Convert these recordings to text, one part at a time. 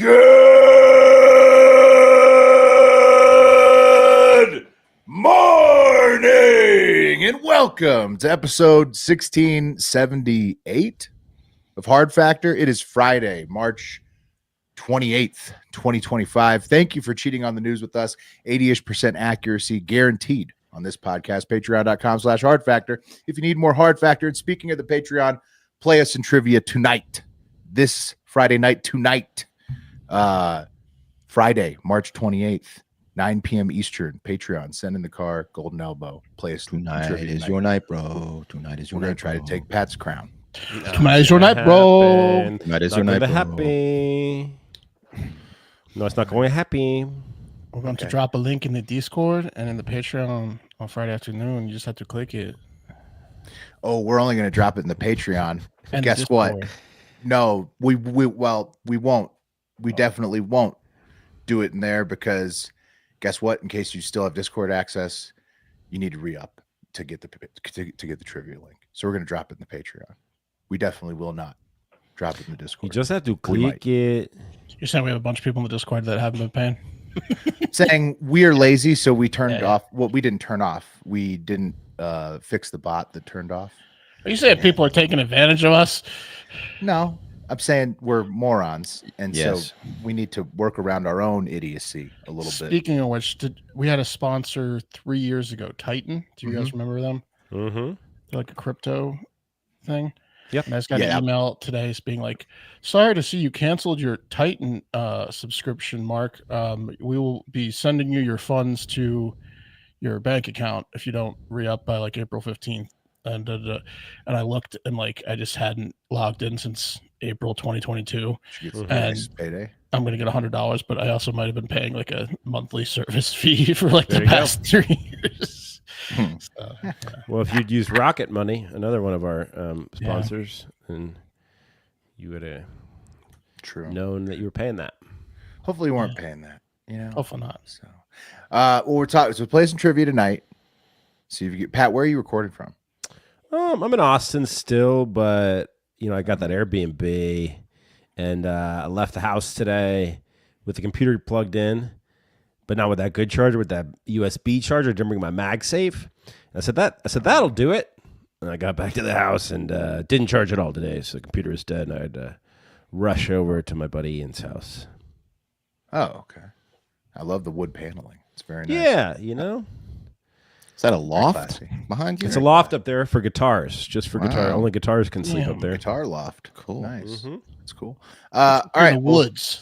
Good morning and welcome to episode 1678 of Hard Factor. It is Friday, March 28th, 2025. Thank you for cheating on the news with us. 80-ish% accuracy guaranteed on this podcast. Patreon.com/Hard Factor. If you need more Hard Factor, and speaking of the Patreon, play us in trivia tonight. This Friday night, tonight. Friday, March 28th, 9 p.m. Eastern. Patreon, send in the car, Golden Elbow. Play us tonight is your night, bro. Tonight is your We're night. We're going to try to take Pat's crown. Tonight is your night, bro. Tonight is your night, bro. Happy. No, it's not going to happy. We're going to drop a link in the Discord and in the Patreon on Friday afternoon. You just have to click it. Oh, we're only going to drop it in the Patreon. And guess what? No, we won't. We definitely won't do it in there because guess what? In case you still have Discord access, you need to re-up to get the trivia link. So we're going to drop it in the Patreon. We definitely will not drop it in the Discord. You just have to click it. You're saying we have a bunch of people in the Discord that haven't been paying? Saying we are lazy, so we turned it off. Well, we didn't turn off. We didn't fix the bot that turned off. Are you saying people are taking advantage of us? No, I'm saying we're morons, and Yes. so we need to work around our own idiocy a little bit. Speaking of which, we had a sponsor 3 years ago, Titan. Do you guys remember them? Mm-hmm. They're like a crypto thing. Yep. And I just got an email today being like, sorry to see you canceled your Titan subscription, Mark. We will be sending you your funds to your bank account if you don't re-up by like April 15th. And I looked and like I just hadn't logged in since April 2022. And And payday. I'm gonna get $100, but I also might have been paying like a monthly service fee for like There the you past 3 years. So, yeah. Well, if you'd use Rocket Money, another one of our sponsors, then you would have known that you were paying that. Hopefully you weren't paying that. You know. Hopefully not. So, well, we're talking. So, play some trivia tonight. See if you get Pat. Where are you recording from? I'm in Austin still, but I got that Airbnb, and I left the house today with the computer plugged in, but not with that good charger, with that USB charger. I didn't bring my MagSafe. And I said that'll do it. And I got back to the house and didn't charge it all today, so the computer is dead, and I had to rush over to my buddy Ian's house. Oh, okay. I love the wood paneling. It's very nice. Yeah, Is that a loft behind you? It's a loft up there for guitars, just for guitar. Only guitars can sleep up there. Guitar loft. Cool. Nice. Mm-hmm. That's cool. All right. Woods.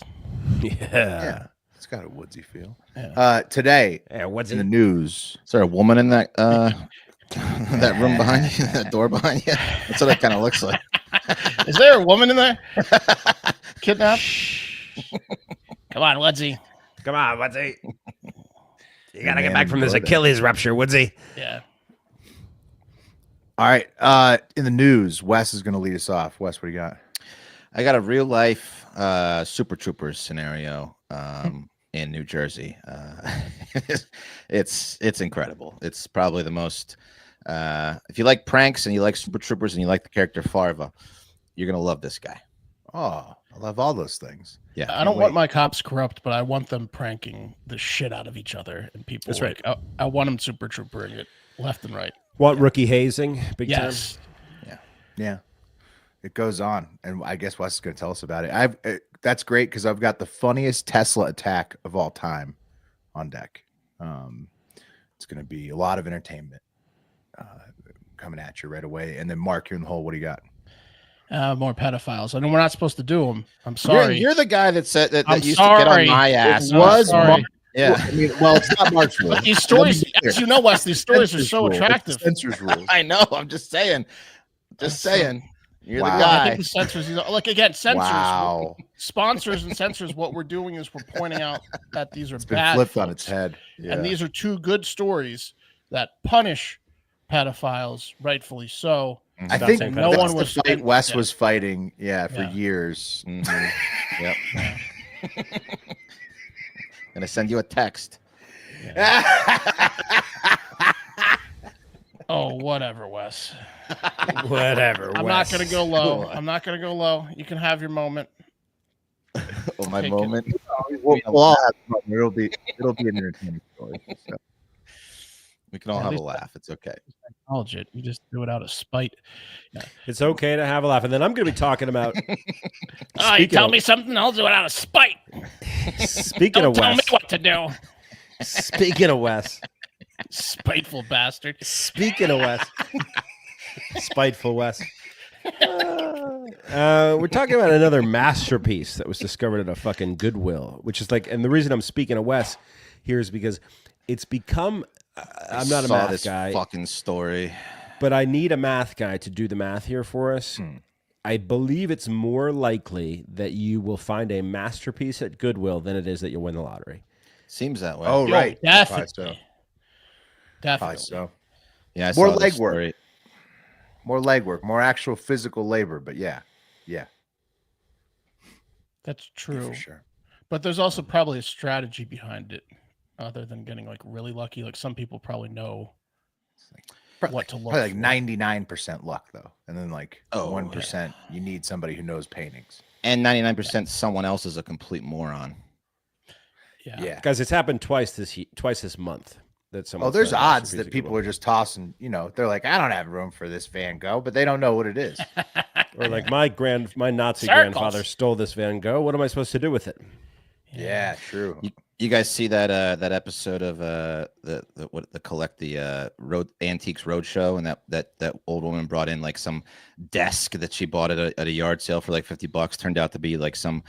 Yeah. It's got a woodsy feel. Yeah. Today What's in the news. Is there a woman in that that room behind you? That door behind you? That's what it kind of looks like. Is there a woman in there? Kidnapped? Come on, Woodsy. Come on, Woodsy. You gotta get back from this Achilles rupture, Woodsy. Yeah. All right. In the news, Wes is going to lead us off. Wes, what do you got? I got a real life Super Troopers scenario in New Jersey. It's incredible. It's probably the most. If you like pranks and you like Super Troopers and you like the character Farva, you're gonna love this guy. Oh, I love all those things. Yeah, I don't want my cops corrupt, but I want them pranking the shit out of each other and people. That's right. I want them Super Troopering it left and right. Want rookie hazing? Big Yes. Yeah. It goes on, and I guess Wes is going to tell us about it. That's great because I've got the funniest Tesla attack of all time on deck. It's going to be a lot of entertainment coming at you right away. And then Mark, you're in the hole. What do you got? More pedophiles. I know we're not supposed to do them. I'm sorry. You're the guy that said that I'm used to get on my ass. It was Mark. Yeah. I mean, well, it's not Mark's rule. But these stories, as you know, Wes, these stories are so attractive. Censors rules. I know. I'm just saying. You're Wow. the I guy. think the censors, like again, censors, Wow. sponsors and censors. What we're doing is we're pointing out that these are It's been bad, flipped on folks. its head. Yeah. And these are two good stories that punish pedophiles, rightfully so. I Stop think saying no pedophiles. one that's was the fight Wes yeah. was fighting, for Yeah. years. Mm-hmm. Yep. Gonna send you a text. Oh, whatever, Wes. Whatever. I'm not gonna go low. I'm not gonna go low. You can have your moment. Oh, my Take it. moment. We'll all have fun. It'll be an entertaining story. So. We can all At have a least- laugh. It's okay. Acknowledge it. You just do it out of spite. It's okay to have a laugh. And then I'm going to be talking about. Oh, you tell me something, I'll do it out of spite. Speaking Don't of tell me Wes. what to do. Speaking of Wes. Spiteful bastard. Speaking of Wes. Spiteful Wes. We're talking about another masterpiece that was discovered at a fucking Goodwill, which is like, and the reason I'm speaking of Wes here is because it's become. I'm not a Saw math this guy, fucking story. but I need a math guy to do the math here for us. I believe it's more likely that you will find a masterpiece at Goodwill than it is that you'll win the lottery. Seems that way. Oh, Yo, right. Definitely. Probably Definitely. so. Yeah, I More saw this legwork. story. More legwork, more actual physical labor. But yeah, That's true. for sure. But there's also probably a strategy behind it other than getting like really lucky. Like some people probably know what to look Probably like for. 99% luck though, and then like Oh, 1% you need somebody who knows paintings. And 99% someone else is a complete moron. Yeah. Guys, it's happened twice this month. That someone. Oh, there's odds that people are just tossing. They're like, I don't have room for this Van Gogh, but they don't know what it is. or like my Nazi Circles. grandfather stole this Van Gogh. What am I supposed to do with it? Yeah, true. You guys see that episode of the Antiques Roadshow, and that old woman brought in like some desk that she bought at a yard sale for like $50. Turned out to be like some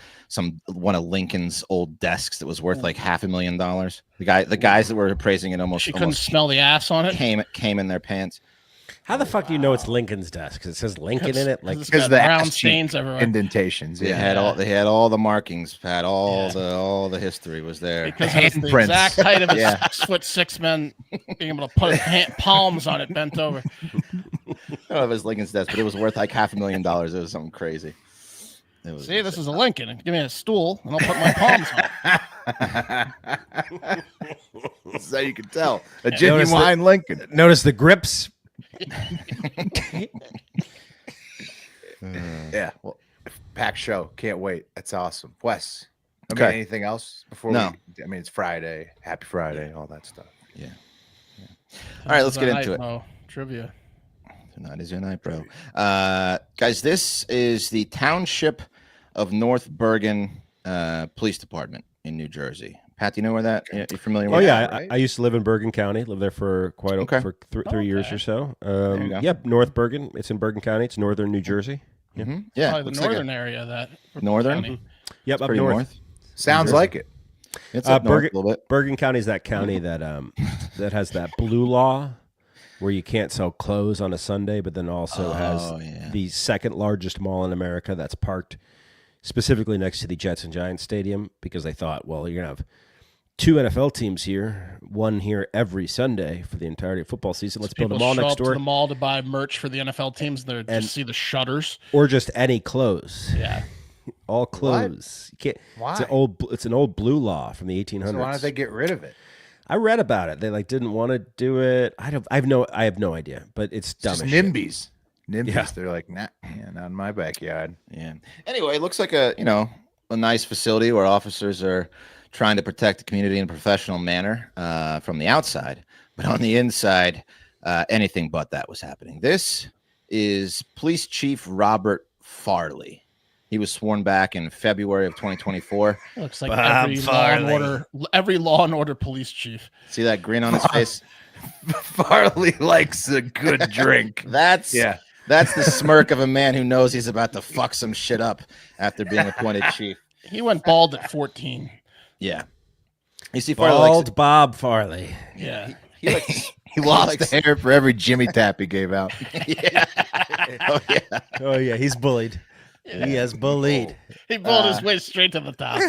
one of Lincoln's old desks that was worth like $500,000. The guys that were appraising it almost She couldn't smell the ass on it. came in their pants. How the fuck do you know it's Lincoln's desk? Because it says Lincoln in it. Like, it's Because got the brown ass cheek stains everywhere. indentations. They Yeah, had all the markings, had all the history was there. Because it was the Handprints. exact height of a Yeah. 6'6" man being able to put his palms on it bent over. I don't know if it was Lincoln's desk, but it was worth like $500,000. It was something crazy. It was See, this is a Lincoln. Give me a stool and I'll put my palms on it. That's how you can tell a Notice genuine Lincoln. notice the grips. Yeah, well, packed show. Can't wait. That's awesome, Wes. Okay. Anything else before? No. It's Friday. Happy Friday. All that stuff. Yeah. All right, let's get into it. Mo. Trivia. Tonight is your night, bro. Guys, this is the Township of North Bergen Police Department in New Jersey. Pat, do you know where that? You familiar with? Oh yeah, right? I used to live in Bergen County. Lived there for Okay. for 3 years or so. you go. Yep, North Bergen. It's in Bergen County. It's northern New Jersey. Mm-hmm. Yeah, Probably the looks like northern area of that. Northern? County. Yep, up pretty north. Sounds Jersey. like it. It's up north Bergen, a little bit. Bergen County is that county that that has that blue law where you can't sell clothes on a Sunday, but then also has Yeah. the second largest mall in America that's parked specifically next to the Jets and Giants stadium because they thought, well, you're gonna have 2 NFL teams here, one here every Sunday for the entirety of football season. Let's build a People mall show next up to door, the mall to buy merch for the NFL teams. They just see the shutters. or just any clothes. Yeah. All clothes. You can't. Why? It's an old blue law from the 1800s. So why don't they get rid of it? I read about it. They didn't want to do it. I have no idea. But it's dumb. Just as shit. NIMBYs. NIMBYs. Yeah. They're like, nah, not in my backyard. Yeah. Anyway, it looks like a nice facility where officers are trying to protect the community in a professional manner from the outside, but on the inside, anything but that was happening. This is Police Chief Robert Farley. He was sworn back in February of 2024. Looks like Bob every law and order police chief. See that grin on his face? Farley likes a good drink. That's the smirk of a man who knows he's about to fuck some shit up after being appointed chief. He went bald at 14. Yeah. You see, Farley likes Bald Bob Farley. Yeah. he likes He lost likes- hair for every Jimmy tap he gave out. yeah. Oh yeah. Oh yeah, he's bullied. He has bullied. He pulled his way straight to the top.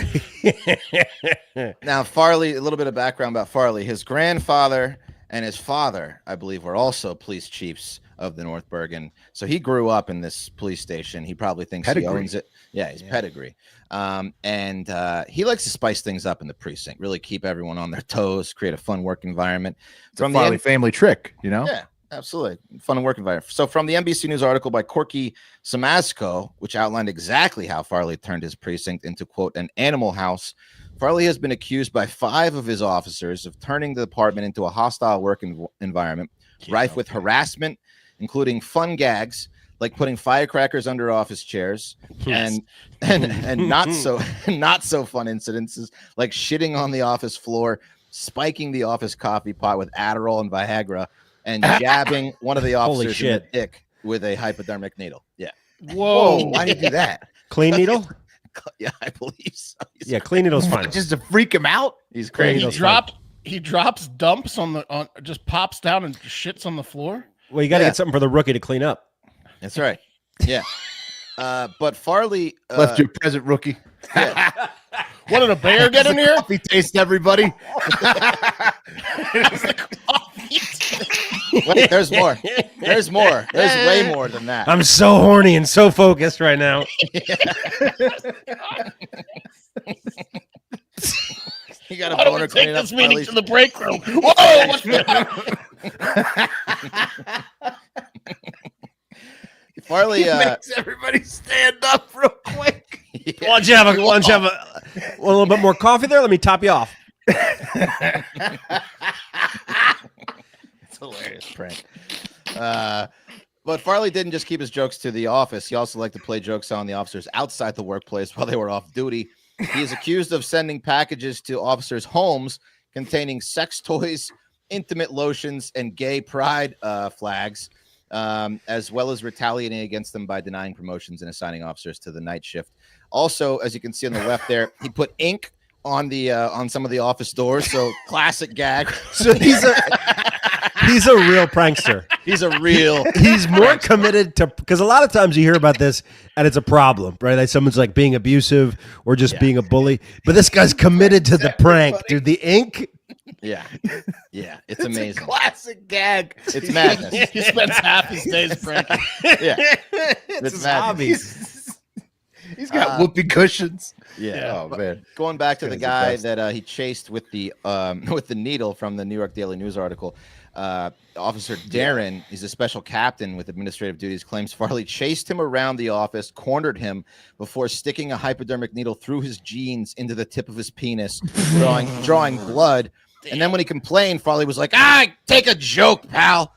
Now, Farley, a little bit of background about Farley. His grandfather and his father, I believe, were also police chiefs of the North Bergen. So he grew up in this police station. He probably thinks Pedigree. he owns it. Yeah, his pedigree. And he likes to spice things up in the precinct, really keep everyone on their toes, create a fun work environment. It's a Farley family trick, you know? Yeah. Absolutely. Fun work environment. So from the NBC News article by Corky Samasco, which outlined exactly how Farley turned his precinct into, quote, an animal house, Farley has been accused by 5 of his officers of turning the department into a hostile work environment, rife with harassment, including fun gags, like putting firecrackers under office chairs, and not so fun incidences like shitting on the office floor, spiking the office coffee pot with Adderall and Viagra, and jabbing one of the officers in the dick with a hypodermic needle. Yeah. Whoa. Why did he do that? Clean needle? Yeah, I believe so. Yeah, clean needle's fine. Just to freak him out? He's crazy. He drops dumps on just pops down and shits on the floor. Well, you got to get something for the rookie to clean up. That's right. Yeah. But Farley left your present rookie. Yeah. What did a bear get in here? Coffee taste, everybody. Wait, there's more. There's more. There's way more than that. I'm so horny and so focused right now. You got a Why don't boner we take cleaning up this meeting Farley's- to the break room? Whoa! What's Farley makes everybody stand up real quick. yeah. Why don't you have a little bit more coffee there? Let me top you off. It's hilarious prank. But Farley didn't just keep his jokes to the office. He also liked to play jokes on the officers outside the workplace while they were off duty. He is accused of sending packages to officers' homes containing sex toys, intimate lotions, and gay pride flags, as well as retaliating against them by denying promotions and assigning officers to the night shift. Also, as you can see on the left there, he put ink on the on some of the office doors. So classic gag. So he's a real prankster. He's a real. He's more committed to, because a lot of times you hear about this and it's a problem, right? Like someone's like being abusive or just being a bully. But this guy's committed to the prank, dude. The ink. Yeah. It's amazing. A classic gag. It's madness. He spends half his days pranking. Yeah. It's his madness. hobby. He's got whoopee cushions. Yeah. Oh man. Going back to the Guy's the guy best. that he chased with the needle from the New York Daily News article, Officer Darren, he's a special captain with administrative duties, claims Farley chased him around the office, cornered him before sticking a hypodermic needle through his jeans into the tip of his penis, drawing blood. And then when he complained, Farley was like, take a joke, pal.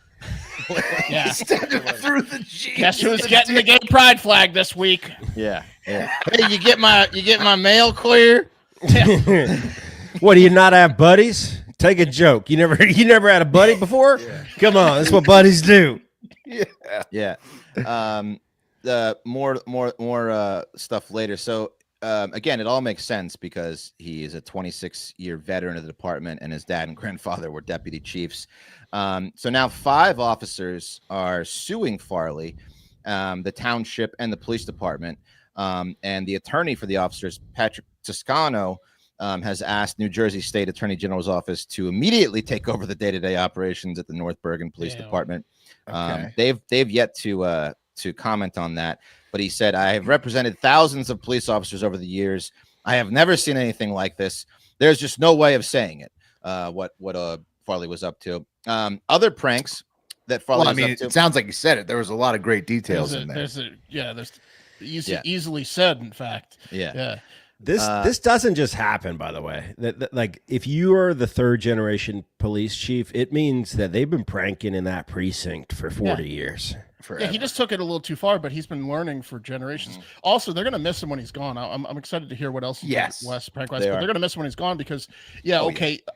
Yeah. Through the jeans. Guess who's getting the gay pride flag this week? Yeah. Hey, you get my mail clear? What, do you not have buddies? Take a joke. You never had a buddy before? Yeah. Come on, that's what buddies do. Yeah. More stuff later. So again, it all makes sense because he is a 26-year veteran of the department, and his dad and grandfather were deputy chiefs. So now 5 officers are suing Farley, the township, and the police department. And the attorney for the officers, Patrick Toscano, has asked New Jersey State Attorney General's office to immediately take over the day-to-day operations at the North Bergen Police Department. Okay. They've yet to comment on that, but he said, "I have represented thousands of police officers over the years. I have never seen anything like this. There's just no way of saying it." What Farley was up to. Other pranks that Farley was up to. It sounds like you said it. There was a lot of great details in there. There's easily said, in fact. Yeah. This doesn't just happen, by the way. That like if you are the 3rd generation police chief, it means that they've been pranking in that precinct for 40 years. Yeah, he just took it a little too far, but he's been learning for generations. Also, they're gonna miss him when he's gone. I'm excited to hear what else he did West prank wise. But they're gonna miss him when he's gone because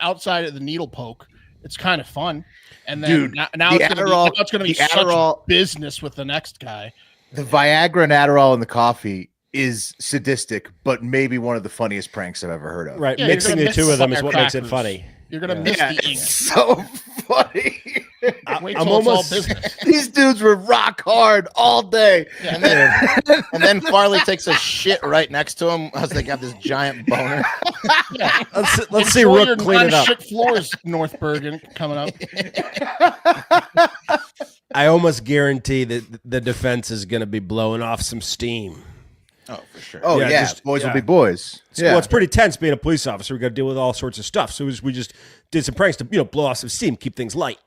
outside of the needle poke, it's kind of fun. And then now it's gonna be such business with the next guy. The Viagra and Adderall in the coffee is sadistic, but maybe one of the funniest pranks I've ever heard of. Right, mixing the two of them is what makes it funny. You're gonna miss the ink. It's so funny. Wait till it's all business. These dudes were rock hard all day. Yeah. And then Farley takes a shit right next to him as they got this giant boner. Yeah. Let's see Rook clean it up. Shit floors, North Bergen coming up. I almost guarantee that the defense is going to be blowing off some steam. Oh, for sure. Oh, yeah. Boys will be boys. Well, it's pretty tense being a police officer. We got to deal with all sorts of stuff. So we just did some pranks to blow off some steam, keep things light.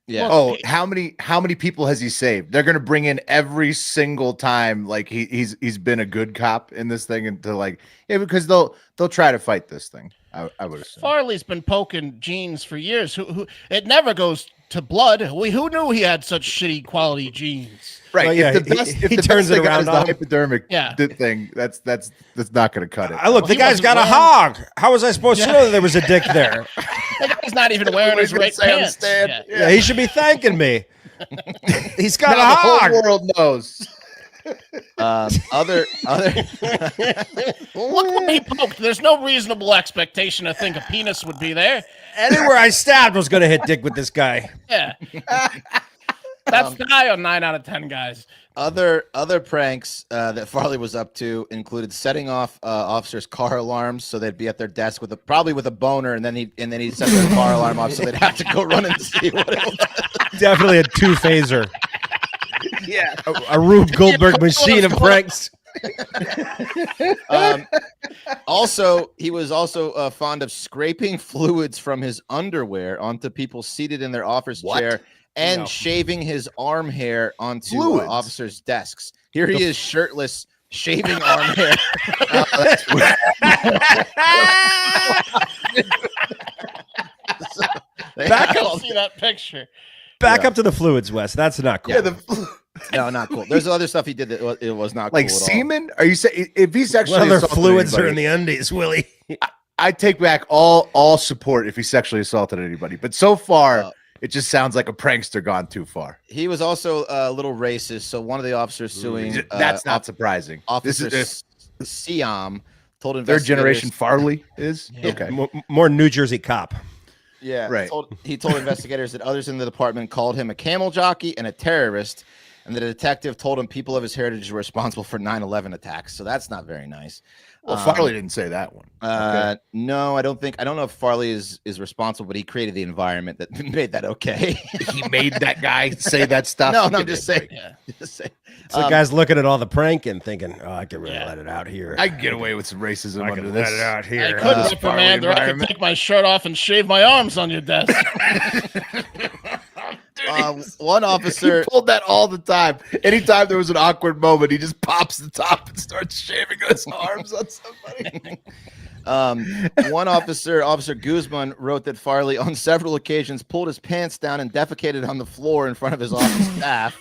Yeah. Oh, how many people has he saved? They're gonna bring in every single time, like he's been a good cop in this thing, and to like, yeah, because they'll try to fight this thing. I would assume. Farley's been poking jeans for years. Who it never goes to blood. Who knew he had such shitty quality jeans? Right. Well, yeah, if the best, he if the turns best it thing around is the on him. hypodermic Yeah. thing, that's not going to cut it. Look, Well, the he guy's wasn't got a wearing- hog. How was I supposed to Yeah. know that there was a dick there? That guy's not even wearing his right Say on the pants. stand. Yeah. Yeah, he should be thanking me. He's got Now a the whole hog. world knows. Other Look where he poked. There's no reasonable expectation to think a penis would be there. Anywhere I stabbed was going to hit dick with this guy. Yeah. That's the guy on 9 out of 10 guys. other pranks that Farley was up to included setting off officers' car alarms so they'd be at their desk probably with a boner, and then he'd set their car alarm off so they'd have to go run and see what it was. Definitely a two-phaser. Yeah. A Rube Goldberg machine of pranks. Also, he was also fond of scraping fluids from his underwear onto people seated in their office What? chair and No. shaving his arm hair onto Fluids? officers' desks. Here he is, shirtless, shaving arm hair. I don't see that picture. Back up to the fluids, Wes. That's not cool. Yeah, No, not cool. There's other stuff he did that it was not like cool at all. semen. Are you saying if he's What sexually other assaulted fluids are anybody, in the undies, Willie? I take back all support if he sexually assaulted anybody. But so far, it just sounds like a prankster gone too far. He was also a little racist. So one of the officers suing That's not surprising. This Officer is Siam told third investigators. generation Farley is Yeah. okay. More New Jersey cop. Yeah, Right. He told investigators that others in the department called him a camel jockey and a terrorist, and the detective told him people of his heritage were responsible for 9/11 attacks. So that's not very nice. Well, Farley didn't say that one. No, I don't know if Farley is responsible, but he created the environment that made that okay. He made that guy say that stuff. No, I'm just saying. Yeah. Just saying. So the guy's looking at all the prank and thinking, "Oh, I can really Yeah. let it out here. I can get away with some racism I under can this. let it out I here." could this reprimand her. I could environment. take my shirt off and shave my arms on your desk. One He officer. pulled that all the time. Anytime there was an awkward moment, he just pops the top and starts shaving his arms on somebody. One officer, Officer Guzman, wrote that Farley on several occasions pulled his pants down and defecated on the floor in front of his office staff.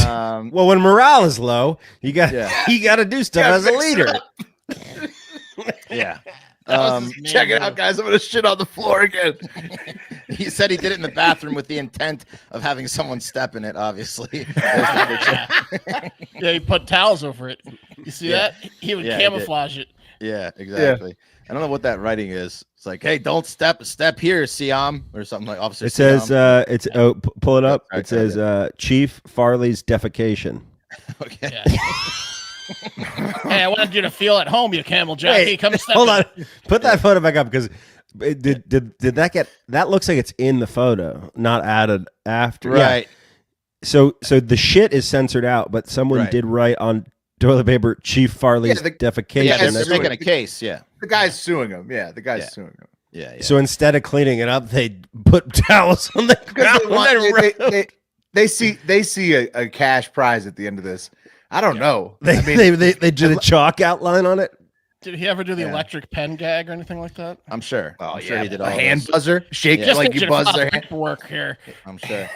Well, when morale is low, you got Yeah. you got to do stuff Yeah, as a fix it leader. up. Yeah. Check it out, guys. I'm gonna shit on the floor again. He said he did it in the bathroom with the intent of having someone step in it, obviously. Yeah, he put towels over it. You see Yeah. that? He would Yeah, he did. camouflage it. Yeah, exactly. I don't know what that writing is. It's like, hey, don't step here, Siam, or something like Officer It says, Siam. pull it up. Okay, It says, Chief Farley's defecation. Okay. Yeah. Hey, I wanted you to feel at home, you camel jockey. Wait, Come step hold in. on. Put that photo back up because did that get? That looks like it's in the photo, not added after. Yeah. Right. So the shit is censored out, but someone Right. did write on toilet paper Chief Farley's Yeah, defecation. Yeah, they're that's making what- a case. Yeah. The guy's suing him. Yeah, the guy's Yeah. suing him. Yeah. So instead of cleaning it up, they put towels on the ground. They see a cash prize at the end of this. I don't know. They, I mean, they did a chalk outline on it. Did he ever do the Yeah. electric pen gag or anything like that? I'm sure. oh I'm sure yeah, he did a all hand those. buzzer, shake Yeah. it like need you to buzz file their hand. paperwork here. I'm sure.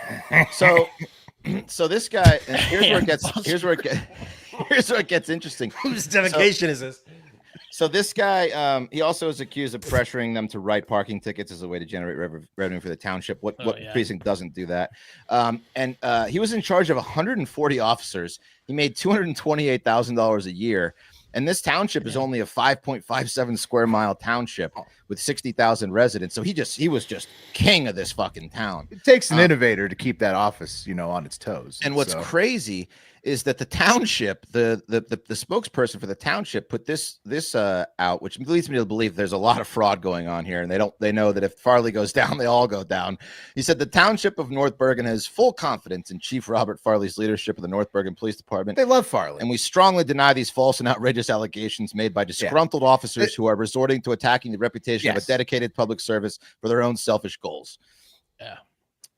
So this guy, and here's where it gets interesting. Whose defecation is this? So this guy, he also is accused of pressuring them to write parking tickets as a way to generate revenue for the township. What Yeah. precinct doesn't do that? And he was in charge of 140 officers. He made $228,000 a year. And this township is only a 5.57 square mile township with 60,000 residents. So he was just king of this fucking town. It takes an innovator to keep that office, on its toes. And what's crazy is that the township, the spokesperson for the township put this out, which leads me to believe there's a lot of fraud going on here. And they know that if Farley goes down, they all go down. He said the township of North Bergen has full confidence in Chief Robert Farley's leadership of the North Bergen Police Department. they love Farley. And we strongly deny these false and outrageous allegations made by disgruntled officers who are resorting to attacking the reputation of a Yes. dedicated public service for their own selfish goals. Yeah.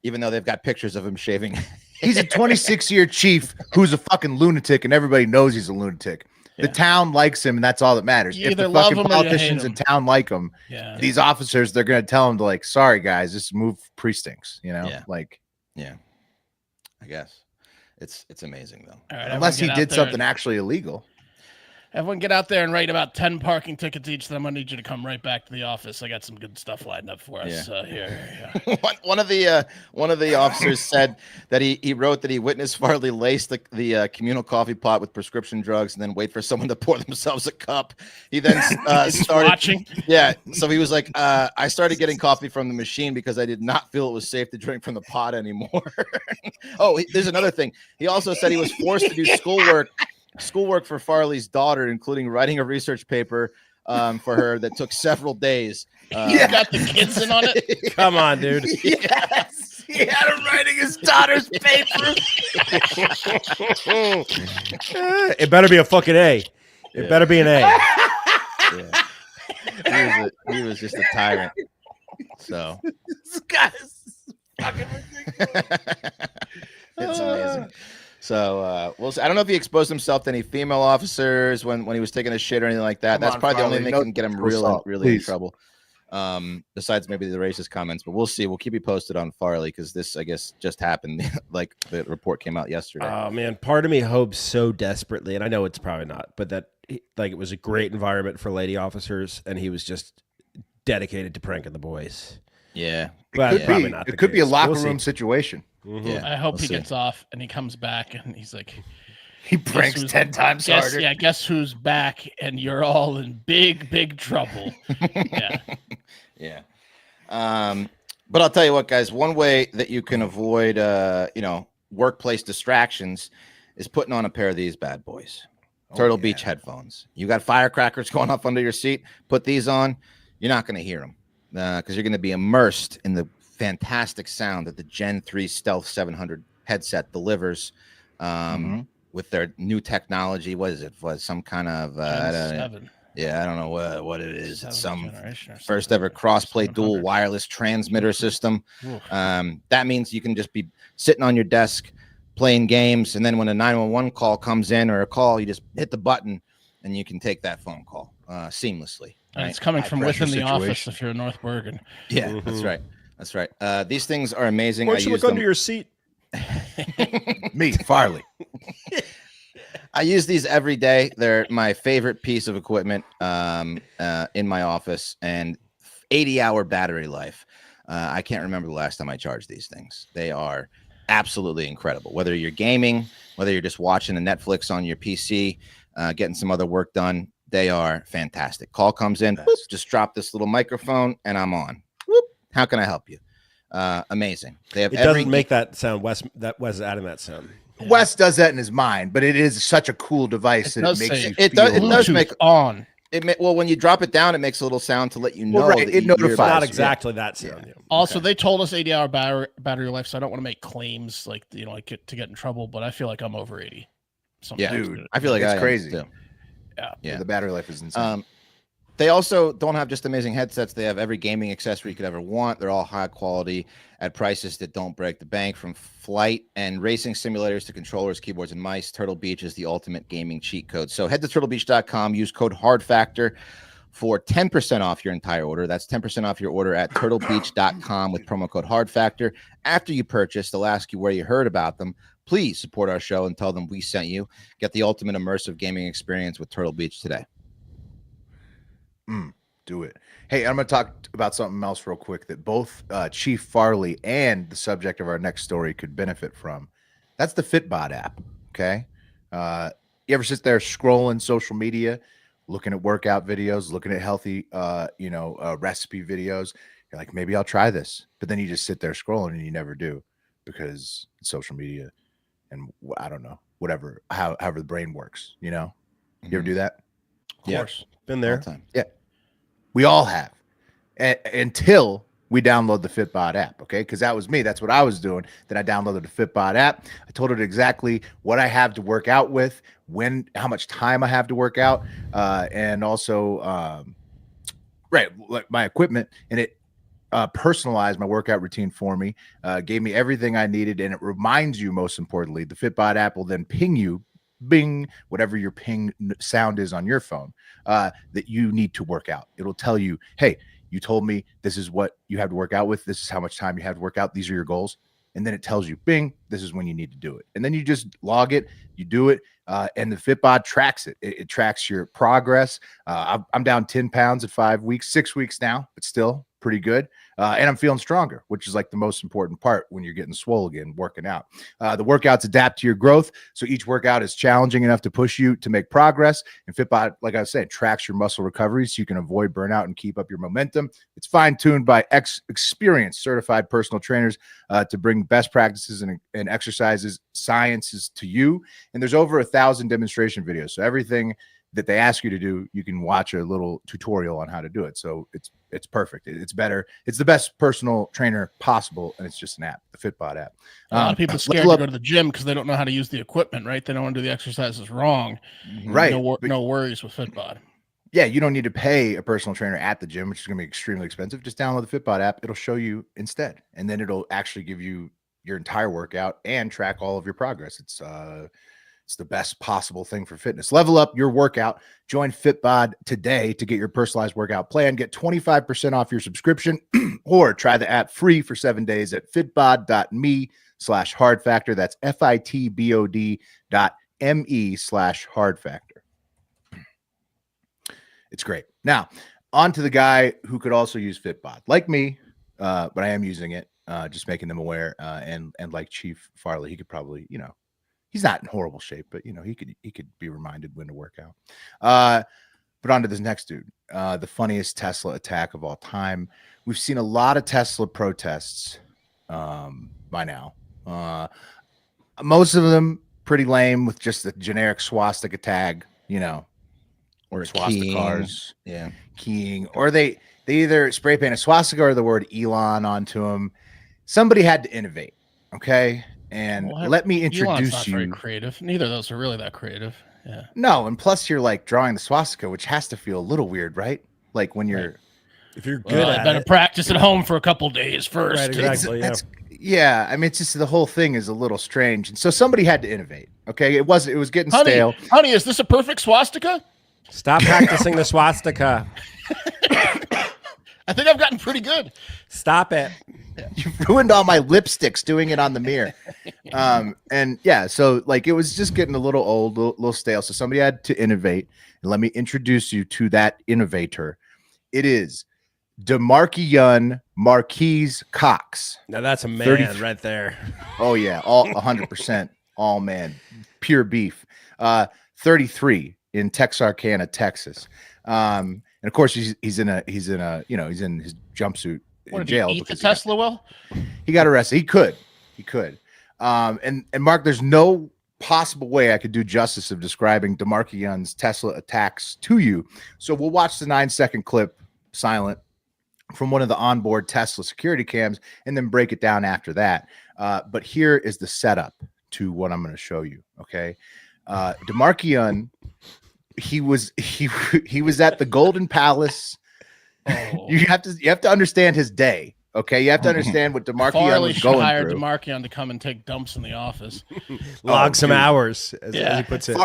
even though they've got pictures of him shaving. He's a 26-year chief who's a fucking lunatic, and everybody knows he's a lunatic. The town likes him, and that's all that matters. You If the either love fucking him or you hate politicians in him. town like him, Yeah. these officers, they're going to tell him to, like, sorry, guys, just move precincts, you know? Yeah. Like, Yeah, I guess it's amazing though. All right, unless he everyone get out did there something and- actually illegal. Everyone get out there and write about 10 parking tickets each. Then I'm going to need you to come right back to the office. I got some good stuff lined up for us here. Yeah. One of the officers said that he wrote that he witnessed Farley lace the communal coffee pot with prescription drugs and then wait for someone to pour themselves a cup. He then started watching. Yeah, so he was like, I started getting coffee from the machine because I did not feel it was safe to drink from the pot anymore. There's another thing. He also said he was forced to do schoolwork for Farley's daughter, including writing a research paper for her that took several days. You got the kids in on it? Come on, dude. Yes, he had him writing his daughter's paper. It better be a fucking A. It better be an A. Yeah. He was just a tyrant. So This guy is fucking ridiculous. it's amazing. So we'll see. I don't know if he exposed himself to any female officers when he was taking a shit or anything like that. Come That's on, probably the only Farley. thing No that can get him assault, really in please. trouble. Besides maybe the racist comments, but we'll see. We'll keep you posted on Farley because this, I guess, just happened. Like the report came out yesterday. Oh man, part of me hopes so desperately, and I know it's probably not, but that it was a great environment for lady officers, and he was just dedicated to pranking the boys. Yeah, But Could probably be. not It the could be a case. locker We'll room see. situation. Mhm. yeah. I hope we'll he see. gets off and he comes back and he's like, He pranks who's- 10 times guess, harder. yeah, guess who's back? And you're all in big trouble. Yeah. Yeah. But I'll tell you what, guys, one way that you can avoid, workplace distractions is putting on a pair of these bad boys. Turtle yeah. Beach headphones. You got firecrackers going off under your seat. Put these on. You're not going to hear them because you're going to be immersed in the fantastic sound that the Gen 3 Stealth 700 headset delivers with their new technology. What is it? Was some kind of I don't know what it is. It's some first ever cross-play dual wireless transmitter system. That means you can just be sitting on your desk playing games, and then when a 911 call comes in or a call, you just hit the button and you can take that phone call seamlessly. And right? it's coming from High-pressure within the office situation. if you're in North Bergen. Yeah, that's right. That's right. These things are amazing. Why I don't you use look them. under your seat? Me, Farley. I use these every day. They're my favorite piece of equipment in my office, and 80-hour battery life. I can't remember the last time I charged these things. They are absolutely incredible. Whether you're gaming, whether you're just watching a Netflix on your PC, getting some other work done, they are fantastic. Call comes in, boop, just drop this little microphone, and I'm on. Whoop, how can I help you? Amazing. They have It every doesn't make that sound. Wes is adding that sound. Wes does that in his mind, but it is such a cool device It that it does makes say you it feel does- it does Bluetooth make- on. well, when you drop it down, it makes a little sound to let you know. Well, right, that it you're notifies. about Not to- exactly that sound. Yeah. Also, they told us 80-hour battery life, so I don't want to make claims like to get in trouble. But I feel like I'm over 80. Yeah, sometimes. dude. I feel like It's I am, crazy. too. Yeah, the battery life is insane. They also don't have just amazing headsets. They have every gaming accessory you could ever want. They're all high quality at prices that don't break the bank, from flight and racing simulators to controllers, keyboards, and mice. Turtle Beach is the ultimate gaming cheat code. So head to turtlebeach.com, use code HARDFACTOR for 10% off your entire order. That's 10% off your order at turtlebeach.com with promo code HARDFACTOR. After you purchase, they'll ask you where you heard about them. Please support our show and tell them we sent you. Get the ultimate immersive gaming experience with Turtle Beach today. Do it. Hey, I'm going to talk about something else real quick that both Chief Farley and the subject of our next story could benefit from. That's the Fitbod app. Okay. You ever sit there scrolling social media, looking at workout videos, looking at healthy, recipe videos? You're like, maybe I'll try this. But then you just sit there scrolling and you never do because it's social media and I don't know, whatever, however the brain works, you know? You ever do that? Of course. Been All there. the time. We all have until we download the Fitbod app. Okay. Cause that was me. That's what I was doing. Then I downloaded the Fitbod app. I told it exactly what I have to work out with, how much time I have to work out. And also, like my equipment, and personalized my workout routine for me, gave me everything I needed, and it reminds you, most importantly, the Fitbod app will then ping you, bing, whatever your ping sound is on your phone, that you need to work out. It'll tell you, hey, you told me this is what you have to work out with. This is how much time you have to work out. These are your goals. And then it tells you, bing, this is when you need to do it. And then you just log it, you do it, and the Fitbod tracks it. It tracks your progress. I'm down 10 pounds at 5 weeks, 6 weeks now, but still pretty good. And I'm feeling stronger, which is like the most important part when you're getting swole again, working out. The workouts adapt to your growth. So each workout is challenging enough to push you to make progress. And Fitbod, like I was saying, tracks your muscle recovery so you can avoid burnout and keep up your momentum. It's fine-tuned by experienced certified personal trainers to bring best practices and exercises, sciences to you. And there's over 1,000 demonstration videos. So everything that they ask you to do, you can watch a little tutorial on how to do it. So it's perfect. It's better. It's the best personal trainer possible, and it's just an app, the Fitbod app. A lot of people are scared to go to the gym because they don't know how to use the equipment, right? They don't want to do the exercises wrong. Right. No worries with Fitbod. Yeah, you don't need to pay a personal trainer at the gym, which is going to be extremely expensive. Just download the Fitbod app. It'll show you instead, and then it'll actually give you your entire workout and track all of your progress. It's the best possible thing for fitness. Level up your workout. Join Fitbod today to get your personalized workout plan. Get 25% off your subscription or try the app free for 7 days at fitbod.me/hardfactor. That's FITBOD.me/hardfactor. It's great. Now, on to the guy who could also use Fitbod, like me, but I am using it, just making them aware. And like Chief Farley, he could probably, he's not in horrible shape, but he could be reminded when to work out. But on to this next dude, the funniest Tesla attack of all time. We've seen a lot of Tesla protests by now. Most of them pretty lame with just the generic swastika tag, or swastika cars, keying, or they either spray paint a swastika or the word Elon onto them. Somebody had to innovate, okay? And let me introduce not you. Very creative. Neither of those are really that creative. Yeah. No, and plus you're like drawing the swastika, which has to feel a little weird, right? Like when you're, if you're good I better practice at home for a couple days first. Right, exactly. Yeah, I mean, it's just the whole thing is a little strange, and so somebody had to innovate. Okay, it was getting stale. Honey, is this a perfect swastika? Stop practicing the swastika. I think I've gotten pretty good. Stop it. You've ruined all my lipsticks doing it on the mirror. And yeah, so like it was just getting a little old, a little stale. So somebody had to innovate. And let me introduce you to that innovator. It is DeMarquion Marquise Cox. Now that's a man right there. Oh yeah, all 100%, all man, pure beef. 33 in Texarkana, Texas. And of course he's in his jumpsuit in jail. Did he eat the Tesla well? He got arrested. He could. And Mark, there's no possible way I could do justice of describing DeMarquion's Tesla attacks to you. So we'll watch the 9-second clip, silent, from one of the onboard Tesla security cams, and then break it down after that. But here is the setup to what I'm going to show you. Okay, DeMarquion, he was at the Golden Palace. Oh. You have to understand his day. Okay, you have to understand what DeMarquion was going hired through. DeMarquion to come and take dumps in the office. Log some hours, as he puts it.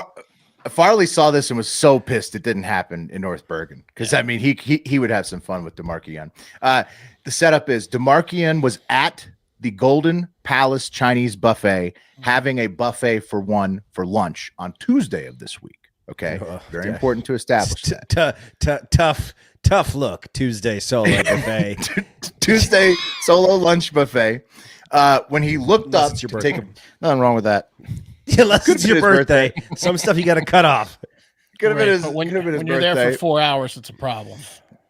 Farley saw this and was so pissed it didn't happen in North Bergen because I mean he would have some fun with DeMarquion. The setup is DeMarquion was at the Golden Palace Chinese buffet having a buffet for one for lunch on Tuesday of this week. Okay, very important to establish that. Tough look. Tuesday solo buffet. Tuesday solo lunch buffet. When he looked up to take nothing wrong with that. Unless it's your birthday. Some stuff you got to cut off. Could have been his. When birthday. you're there for 4 hours, it's a problem.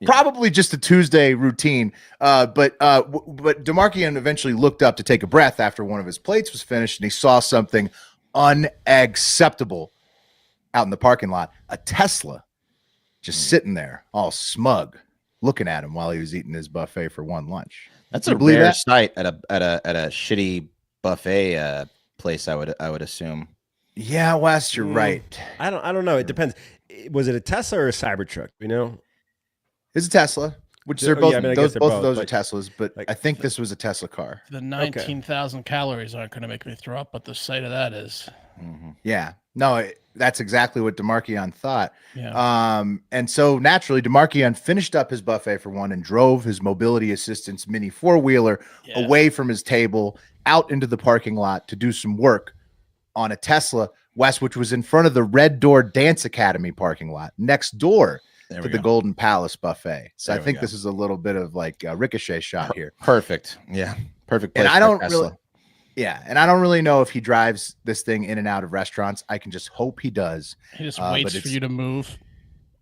Yeah. Probably just a Tuesday routine. But DeMarquion eventually looked up to take a breath after one of his plates was finished, and he saw something unacceptable out in the parking lot. A Tesla just sitting there, all smug, looking at him while he was eating his buffet for one lunch. That's a rare sight at a shitty buffet place. I would assume. Yeah, Wes, you're right. I don't know. It depends. Was it a Tesla or a Cybertruck? You know, It's a Tesla. Which they're Oh, both. yeah, I mean, I guess both they're of those are both, Teslas, but like, I think this was a Tesla car. The 19,000 calories aren't going to make me throw up, but the sight of that is. Yeah, no, that's exactly what DeMarchion thought. Yeah. And so naturally, DeMarchion finished up his buffet for one and drove his mobility assistance mini 4-wheeler away from his table out into the parking lot to do some work on a Tesla, West, which was in front of the Red Door Dance Academy parking lot next door to the Golden Palace buffet. So I think this is a little bit of like a ricochet shot here. Perfect. Yeah. Perfect place And I for don't Tesla. really. Yeah, and I don't really know if he drives this thing in and out of restaurants. I can just hope he does. He just waits for you to move.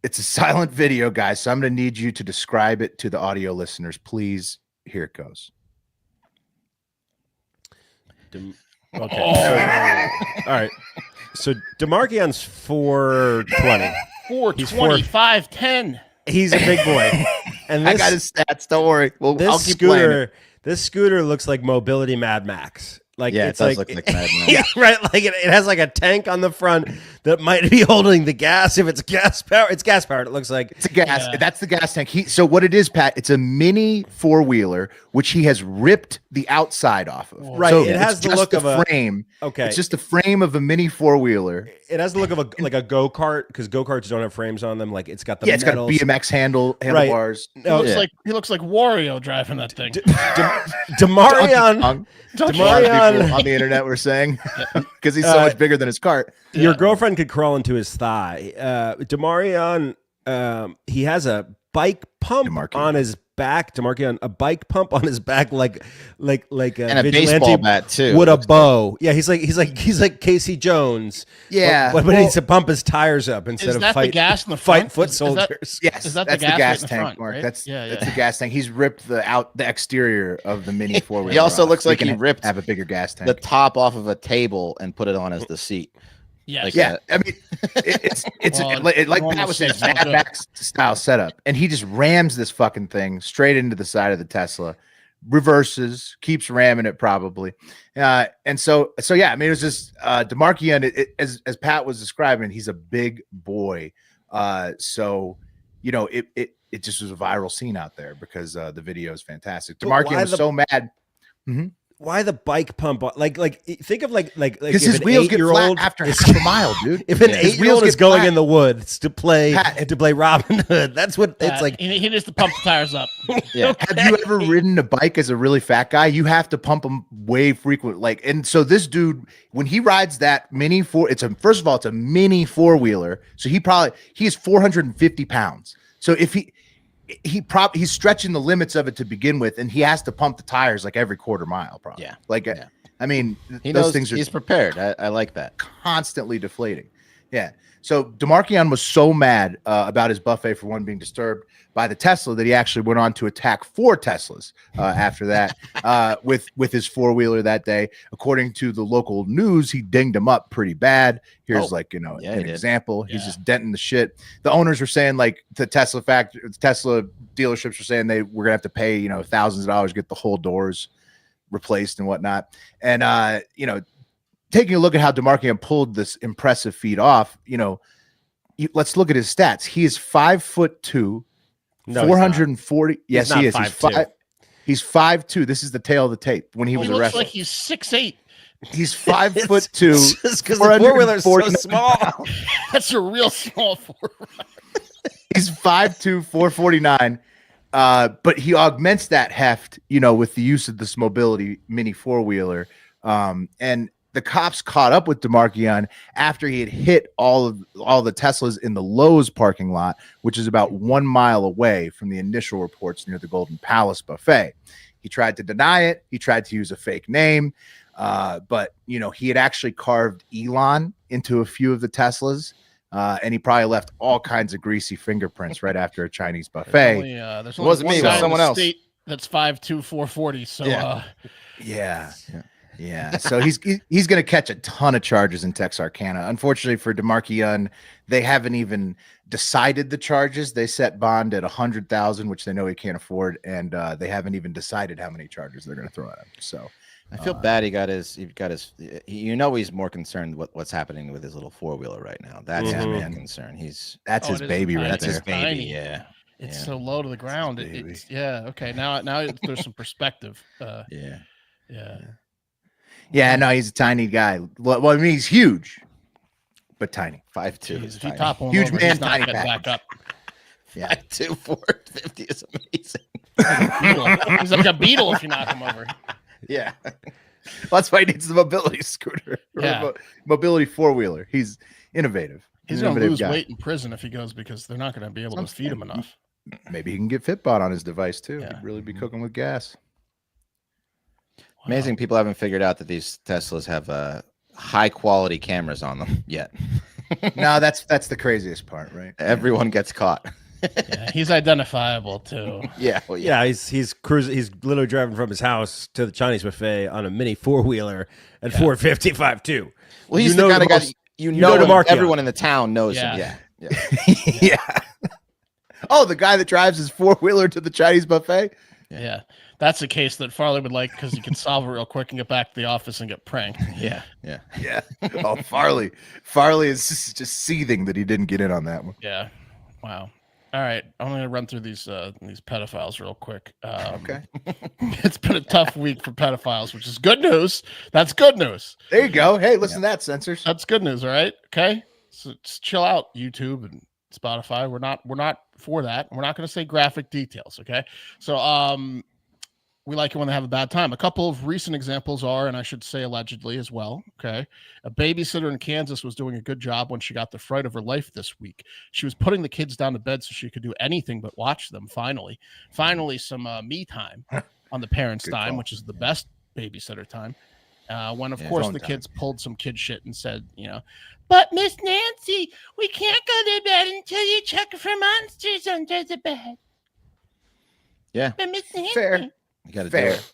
It's a silent video, guys, so I'm going to need you to describe it to the audio listeners. Please, here it goes. Okay. All right. So DeMarchion's 420. 425.10. He's a big boy. And I got his stats. Don't worry. I'll keep playing it. This scooter looks like Mobility Mad Max. Like, Yeah, it's it does like, look like Mad Max. yeah, right. Like it has like a tank on the front that might be holding the gas. If it's gas powered, it's gas powered. It looks like It's a gas. Yeah. That's the gas tank. So what it is, Pat, it's a mini 4-wheeler, which he has ripped the outside off of. Right. So it has the look of a frame. Okay. It's just the frame of a mini 4-wheeler. It has the look of a go-kart, because go-karts don't have frames on them. Like it's got the it's got a BMX handlebars. Right. He looks like Wario driving that thing. DeMarchion on the internet were saying, because he's so much bigger than his cart. Your girlfriend could crawl into his thigh. DeMarchion, he has a bike pump on his back. DeMarchion, a bike pump on his back, like a and a baseball bat too with a bow. Yeah, he's like Casey Jones. Yeah, but he needs to pump his tires up instead of fight the gas in the front? foot soldiers. Yes, is that that's the gas in the tank, front, Mark. right? That's the gas tank. He's ripped the exterior of the mini 4-wheeler. He also off. looks like can he ripped have a bigger gas tank. the top off of a table and put it on as the seat. Yes. Like yeah, I mean, it's like Pat was saying, it's Mad Max style setup, and he just rams this fucking thing straight into the side of the Tesla, reverses, keeps ramming it probably, and so yeah, I mean, it was just DeMarchion, as Pat was describing, he's a big boy, so you know it just was a viral scene out there because the video is fantastic. DeMarchion was so mad. Mm-hmm. Why the bike pump? Like think of like because his wheels get flat after half a mile, dude. If an 8-year-old is going in the woods to play Robin Hood, that's what it's like. He needs to pump the tires up. Yeah. Okay. Have you ever ridden a bike as a really fat guy? You have to pump them way frequent. And so this dude, when he rides that mini first of all, it's a mini 4-wheeler. So he is 450 pounds. So if he's stretching the limits of it to begin with, and he has to pump the tires like every quarter mile, probably. Yeah. I mean, those things he's prepared. I like that. Constantly deflating. Yeah. So DeMarchion was so mad about his buffet for one being disturbed by the Tesla that he actually went on to attack 4 Teslas after that with his 4-wheeler that day. According to the local news, he dinged him up pretty bad. Here's an example. He's just denting the shit. The owners were saying, like, the Tesla dealerships were saying they were gonna have to pay thousands of dollars to get the whole doors replaced and whatnot. And taking a look at how DeMarchion pulled this impressive feat off, let's look at his stats. He is 5'2", 440. Yes, he is. He's 5'2". This is the tail of the tape when he was looks arrested. like he's 6'8". He's 5'2". Just because the 4-wheeler is so small. That's a real small 4-wheeler. He's 5'2", 449. But he augments that heft, with the use of this mobility mini 4-wheeler. And the cops caught up with DeMarchion after he had hit all the Teslas in the Lowe's parking lot, which is about 1 mile away from the initial reports near the Golden Palace buffet. He tried to deny it. He tried to use a fake name. But he had actually carved Elon into a few of the Teslas. And he probably left all kinds of greasy fingerprints right after a Chinese buffet. There's it wasn't me, it was someone else. That's 5'2", 440. So yeah. So he's going to catch a ton of charges in Texarkana. Unfortunately for DeMarchion, they haven't even decided the charges. They set bond at $100,000, which they know he can't afford, and they haven't even decided how many charges they're going to throw at him. So I feel bad. He's more concerned what's happening with his little 4-wheeler right now. That's his main concern. That's his baby right That's there. his baby. Yeah. It's Yeah. so low to the ground. baby. It's okay. Now there's some perspective. Yeah. Yeah, no, he's a tiny guy. Well, I mean, he's huge, but tiny. 5'2". Jeez, if you tiny. topple him Huge over, man, he's not tiny getting back package. up. Yeah. 5'2", 450 is amazing. Beetle. He's like a beetle if you knock him over. Yeah. That's why he needs the mobility scooter. Or Yeah. Mobility four-wheeler. He's innovative. He's an going to innovative lose guy. weight in prison if he goes because they're not going to be able to feed him enough. Maybe he can get Fitbot on his device too. Yeah. He'd really be cooking with gas. Amazing people haven't figured out that these Teslas have high quality cameras on them yet. No, that's the craziest part, right? Everyone gets caught. Yeah, he's identifiable too. Yeah. Well, yeah. Yeah, he's cruising. He's literally driving from his house to the Chinese buffet on a mini 4-wheeler at 455.2. Well, he's You know the kind the of guy most- you you know know him, Demarchion. everyone in the town knows him. Yeah. Yeah. Yeah. Oh, the guy that drives his four-wheeler to the Chinese buffet? Yeah. That's a case that Farley would like because you can solve it real quick and get back to the office and get pranked. Yeah. Yeah. Yeah. Oh, Farley. Farley is just seething that he didn't get in on that one. Yeah. Wow. All right. I'm going to run through these pedophiles real quick. Okay. It's been a tough week for pedophiles, which is good news. That's good news. There you go. Hey, listen to that, censors. That's good news. All right. Okay. So just chill out, YouTube and Spotify. We're not for that. We're not going to say graphic details. Okay. So we like it when they have a bad time. A couple of recent examples are, and I should say allegedly as well. Okay. A babysitter in Kansas was doing a good job when she got the fright of her life this week. She was putting the kids down to bed so she could do anything but watch them. Finally some me time on the parents' Good time, call. which is the best babysitter time. When of Yeah, course phone the time. kids pulled some kid shit and said, but Miss Nancy, we can't go to bed until you check for monsters under the bed. Yeah. But Miss Nancy. Fair. You got to do Fair. it.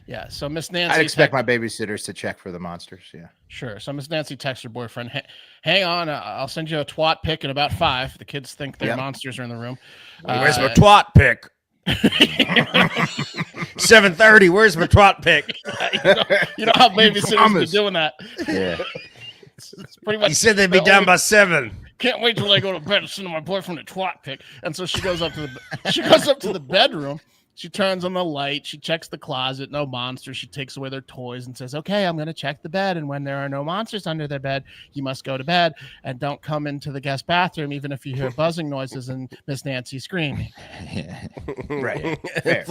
Yeah. So Miss Nancy. I'd expect my babysitters to check for the monsters. Yeah. Sure. So Miss Nancy texts her boyfriend, hang on, I'll send you a twat pic in about 5. The kids think their Yep. monsters are in the room. Where's my twat pick? 7:30. Where's my twat pick? you know how babysitters be promised. doing that. Yeah. It's pretty much. He said they'd be done by 7. Can't wait till I go to bed and send my boyfriend a twat pic. And so she goes up to the bedroom. She turns on the light. She checks the closet. No monsters. She takes away their toys and says, okay, I'm going to check the bed. And when there are no monsters under their bed, you must go to bed and don't come into the guest bathroom, even if you hear buzzing noises and Miss Nancy screaming. Yeah. Right. Fair.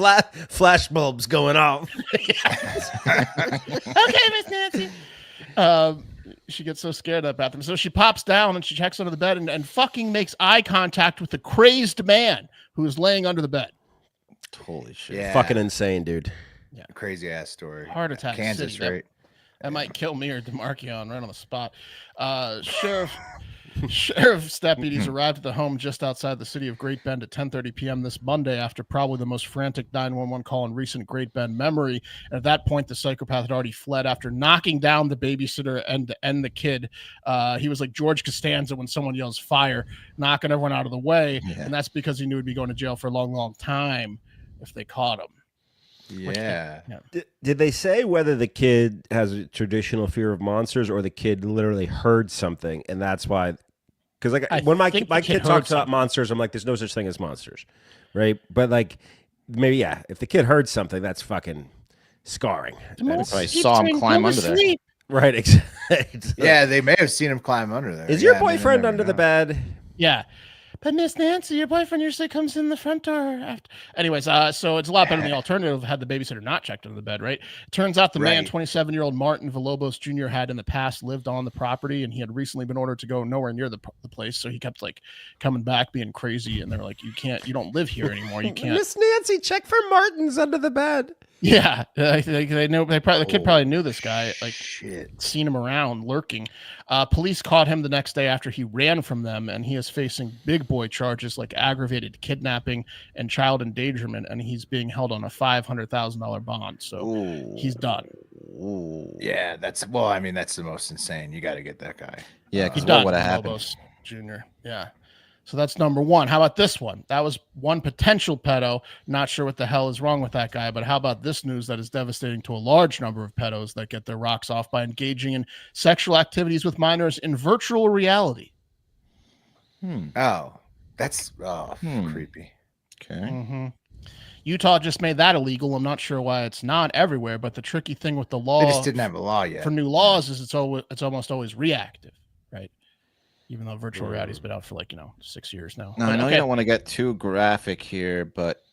Flash bulbs going off. Okay, Miss Nancy. She gets so scared of that bathroom. So she pops down and she checks under the bed and fucking makes eye contact with the crazed man who is laying under the bed. Holy shit. Yeah. Fucking insane, dude. Crazy ass story. Heart attack Kansas, city. right? That might kill me or Demarchion right on the spot. Sheriff deputies arrived at the home just outside the city of Great Bend at 10:30 p.m. this Monday after probably the most frantic 911 call in recent Great Bend memory. And at that point, the psychopath had already fled after knocking down the babysitter and the kid. He was like George Costanza when someone yells fire, knocking everyone out of the way. Yeah. And that's because he knew he'd be going to jail for a long, long time if they caught him. Yeah. Did they say whether the kid has a traditional fear of monsters or the kid literally heard something and that's why? Because like I when my think kid the kid talks heard about something. monsters, I'm like, there's no such thing as monsters, right? But like maybe if the kid heard something, that's fucking scarring. Probably saw him climb under there. Right? Exactly. Yeah, they may have seen him climb under there. Is your Yeah, I mean, boyfriend you under never the know. bed? Yeah. But Miss Nancy, your boyfriend usually comes in the front door after. Anyways, so it's a lot better than the alternative had the babysitter not checked under the bed, right? Turns out the man, Right. 27-year-old Martin Villalobos Jr., had in the past lived on the property, and he had recently been ordered to go nowhere near the place. So he kept like coming back, being crazy, and they're like, you don't live here anymore. You can't. Miss Nancy, check for Martins under the bed. Yeah, they know. The kid probably knew this guy. Like, Shit. seen him around lurking. Police caught him the next day after he ran from them, and he is facing big boy charges like aggravated kidnapping and child endangerment, and he's being held on a $500,000 bond. So he's done. Ooh. Yeah, that's the most insane. You got to get that guy. Yeah, He's because done. what would have happened? Lobos Jr. Yeah. So that's number one. How about this one? That was one potential pedo. Not sure what the hell is wrong with that guy, but how about this news that is devastating to a large number of pedos that get their rocks off by engaging in sexual activities with minors in virtual reality? Oh, that's creepy. Okay. Utah just made that illegal. I'm not sure why it's not everywhere, but the tricky thing with the law, They just didn't have a law yet. for new laws, is it's almost always reactive, right? Even though virtual reality's been out for 6 years now. Now, I know you don't want to get too graphic here, but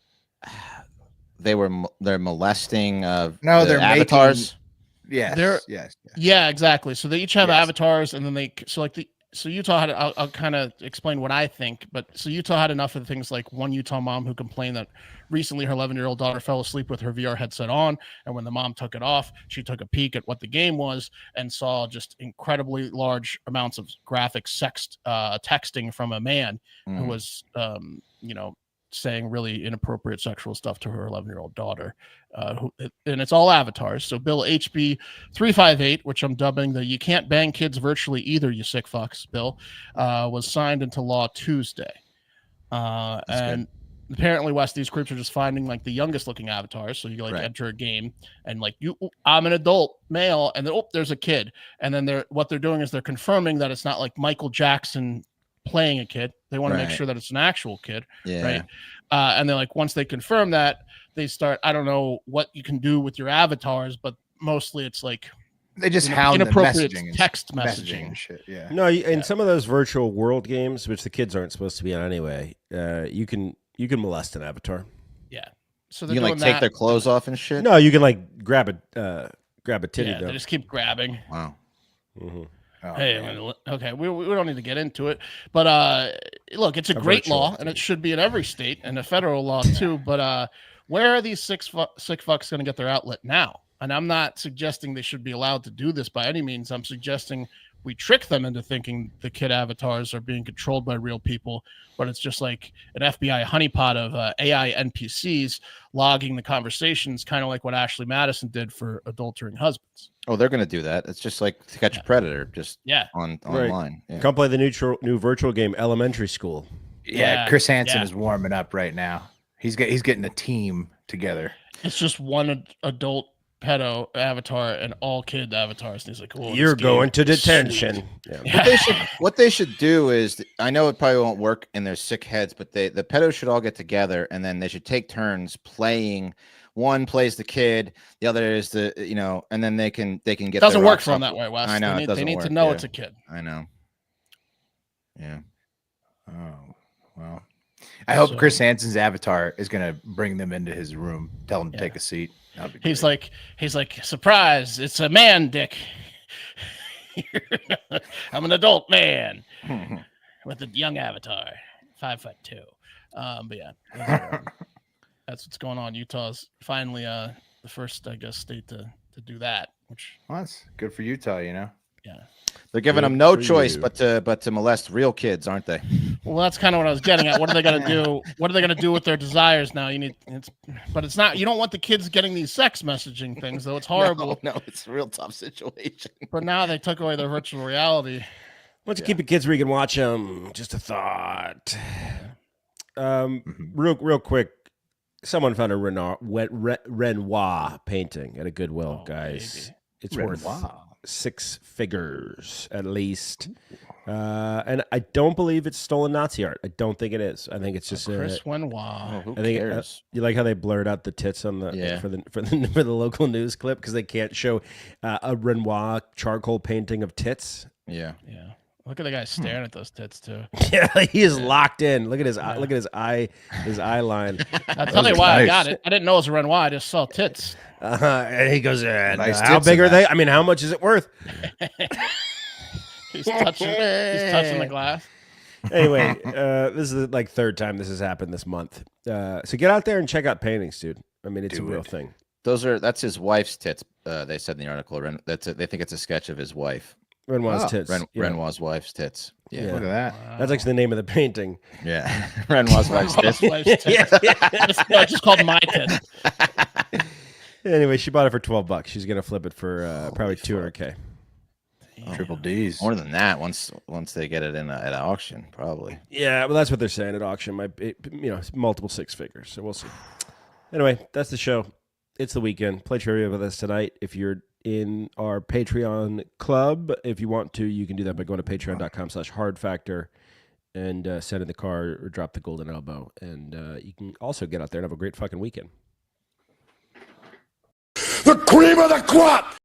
they're molesting No, the they're avatars. Yes. Yeah, exactly. So they each have Yes. avatars, and then so Utah had. I'll kind of explain what I think, but so Utah had enough of things like one Utah mom who complained that recently her 11-year-old daughter fell asleep with her VR headset on, and when the mom took it off, she took a peek at what the game was and saw just incredibly large amounts of graphic texting from a man who was, saying really inappropriate sexual stuff to her 11-year-old daughter. And it's all avatars. So Bill HB 358, which I'm dubbing the "You Can't Bang Kids Virtually Either, You Sick Fucks" bill, was signed into law Tuesday. And apparently, West, these groups are just finding the youngest looking avatars. So you enter a game and I'm an adult male, and then there's a kid, and then what they're doing is they're confirming that it's not like Michael Jackson playing a kid. They want to make sure that it's an actual kid, right? And they're once they confirm that, they start. I don't know what you can do with your avatars, but mostly it's they just hound inappropriate the text messaging and shit. Yeah. No, in some of those virtual world games, which the kids aren't supposed to be on anyway, you can molest an avatar. Yeah. So You can take their clothes off and shit. No, you can grab a titty. Yeah, they just keep grabbing. Wow. Mm-hmm. Oh, hey, okay, we don't need to get into it, but look, it's a great law, and it should be in every state and a federal law too. But where are these sick fucks going to get their outlet now? And I'm not suggesting they should be allowed to do this by any means. I'm suggesting we trick them into thinking the kid avatars are being controlled by real people, but it's just like an FBI honeypot of AI NPCs logging the conversations, kind of like what Ashley Madison did for adultering husbands. Oh, they're going to do that. It's just like To Catch a Predator, just online. Yeah. Come play the new virtual game Elementary School. Yeah, Chris Hansen is warming up right now. He's getting a team together. It's just one adult pedo avatar and all kid avatars. And he's like, "Oh, you're going to detention." Yeah. What they should do is, I know it probably won't work in their sick heads, but the pedos should all get together and then they should take turns playing. One plays the kid, the other is and then they can get. It doesn't work for them that way, Wes. I know they need to know it's a kid. I know. Yeah. Oh well. I hope Chris Hansen's avatar is going to bring them into his room, tell him to take a seat. He's like, surprise! It's a man, Dick. I'm an adult man with a young avatar, 5'2". But yeah, that's what's going on. Utah's finally the first, I guess, state to do that. Which that's good for Utah, Yeah. They're giving them no choice but to molest real kids, aren't they? Well, that's kind of what I was getting at. What are they going to do? What are they going to do with their desires now? But it's not. You don't want the kids getting these sex messaging things, though. It's horrible. No, it's a real tough situation. But now they took away their virtual reality. Why don't you keep your kids where you can watch them? Just a thought. Real quick. Worth a Renoir painting at a Goodwill, guys. Baby. It's Renoir. worth 6 figures at least. And I don't believe it's stolen Nazi art. I don't think it is. I think it's just Chris Renoir. Who I think cares? you like how they blurred out the tits on the for the local news clip because they can't show a Renoir charcoal painting of tits. Yeah. Look at the guy staring at those tits too. Yeah, he is locked in. Look at his eye. Look at his eye line. I'll tell you why I got it. I didn't know it was a Renoir. I just saw tits. And he goes, Nice how tits big in are that. they? I mean, how much is it worth? He's touching the glass. Anyway, this is like third time this has happened this month. So get out there and check out paintings, dude. I mean, it's a real thing. That's his wife's tits. They said in the article. They think it's a sketch of his wife. Renoir's tits. Renoir's wife's tits. Yeah. Look at that. Wow. That's actually the name of the painting. Yeah. Renoir's wife's tits. Just called my tits. Anyway, she bought it for $12. She's gonna flip it for probably $200K. Triple D's. More than that, once they get it in at auction, probably. Yeah, well, that's what they're saying at auction. It's multiple 6 figures. So we'll see. Anyway, that's the show. It's the weekend. Play trivia with us tonight. If you're in our Patreon club, if you want to, you can do that by going to patreon.com/hardfactor. and send in the car or drop the golden elbow. And you can also get out there and have a great fucking weekend. The cream of the crop!